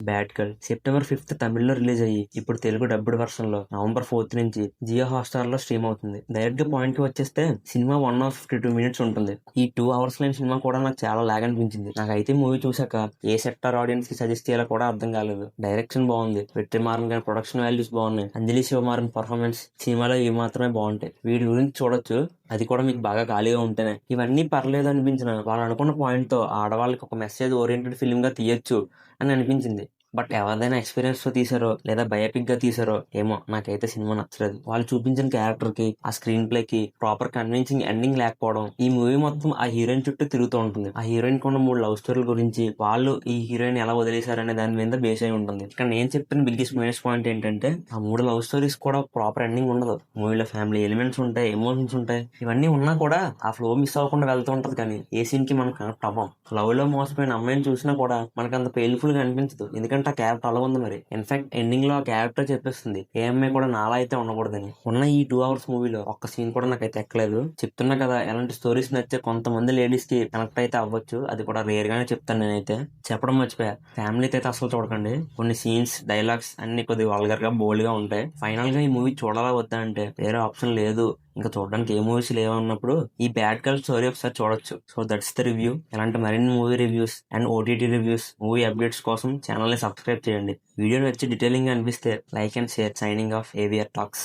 Bad girl September 5th తమిళ్లో release అయ్యి ఇప్పుడు తెలుగు డబ్బుడ్ వర్షన్ లో నవంబర్ 4th నుంచి జియో హాట్స్టార్ లో స్ట్రీమ్ అవుతుంది. డైరెక్ట్ గా పాయింట్ కి వచ్చేస్తే సినిమా 1 hour 52 minutes ఉంటుంది. ఈ 2 hours లేని సినిమా కూడా నాకు చాలా లాగ్ అనిపించింది. నాకైతే మూవీ చూసాక ఏ సెక్టార్ ఆడియన్స్ కి సజెస్ట్ చేయాలో కూడా అర్థం కాలేదు. డైరెక్షన్ బాగుంది, వెట్రిమారన్ గారి ప్రొడక్షన్ వాల్యూస్ బాగున్నాయి, అంజలి శివమారన్ పర్ఫార్మెన్స్ సినిమాలో ఇవి మాత్రమే బాగుంటాయి. వీటి గురించి చూడొచ్చు, అది కూడా మీకు బాగా ఖాళీగా ఉంటేనే. ఇవన్నీ పర్లేదు అనిపించిన వాళ్ళు అనుకున్న పాయింట్ తో ఆడవాళ్ళకి ఒక మెసేజ్ ఓరియంటెడ్ ఫిల్మ్ గా తీయొచ్చు అని అనిపించింది. బట్ ఎవరిదైనా ఎక్స్పీరియన్స్ తో తీసారో లేదా బయోపిక్ గా తీసారో ఏమో, నాకైతే సినిమా నచ్చలేదు. వాళ్ళు చూపించిన క్యారెక్టర్ కి ఆ స్క్రీన్ ప్లే కి ప్రాపర్ కన్విన్సింగ్ ఎండింగ్ లేకపోవడం, ఈ మూవీ మొత్తం ఆ హీరోయిన్ చుట్టూ తిరుగుతూ ఉంటుంది. ఆ హీరోయిన్ కొన్న 3 లవ్ స్టోరీల గురించి, వాళ్ళు ఈ హీరోయిన్ ఎలా వదిలేశారనే దాని మీద బేస్ అయి ఉంటుంది. ఇక్కడ నేను చెప్పిన బిగ్గెస్ట్ మైనస్ పాయింట్ ఏంటంటే ఆ 3 లవ్ స్టోరీస్ కూడా ప్రాపర్ ఎండింగ్ ఉండదు. మూవీలో ఫ్యామిలీ ఎలిమెంట్స్ ఉంటాయి, ఎమోషన్స్ ఉంటాయి, ఇవన్నీ ఉన్నా కూడా ఆ ఫ్లో మిస్ అవ్వకుండా వెళ్తూ ఉంటది. కానీ ఏ సీన్ కి మనం కనెక్ట్ అవ్వం. లవ్ లో మోసపోయిన అమ్మాయిని చూసినా కూడా మనకు అంత పెయిన్ఫుల్ గా అనిపించదు, ఎందుకంటే ఆ క్యారెక్టర్ అలా ఉంది. మరి ఇన్ఫాక్ట్ ఎండింగ్ లో ఆ క్యారెక్టర్ చెప్పేస్తుంది ఏ అమ్మాయి కూడా నాలా అయితే ఉండకూడదని. ఉన్న ఈ 2 hours మూవీలో ఒక్క సీన్ కూడా నాకైతే ఎక్కలేదు. చెప్తున్నా కదా, ఎలాంటి స్టోరీస్ నచ్చే కొంతమంది లేడీస్ కి కనెక్ట్ అయితే అవ్వచ్చు, అది కూడా రేర్ గానే చెప్తాను. నేనైతే చెప్పడం మర్చిపోయా, ఫ్యామిలీతో అయితే అసలు చూడకండి. కొన్ని సీన్స్, డైలాగ్స్ అన్ని కొద్దిగా వల్గర్ గా, బోల్డ్ గా ఉంటాయి. ఫైనల్ గా ఈ మూవీ చూడాలా వద్దా అంటే వేరే ఆప్షన్ లేదు, ఇంకా చూడడానికి ఏ మూవీస్ లేవన్నప్పుడు ఈ బ్యాడ్ గర్ల్ స్టోరీ ఒకసారి చూడొచ్చు. So that's the review. ఇలాంటి మరిన్ని movie reviews and OTT reviews, movie updates కోసం ఛానల్ ని సబ్స్క్రైబ్ చేయండి. వీడియో నచ్చి డీటెయిలింగ్ గా అనిపిస్తే like and share. Signing off AVR talks.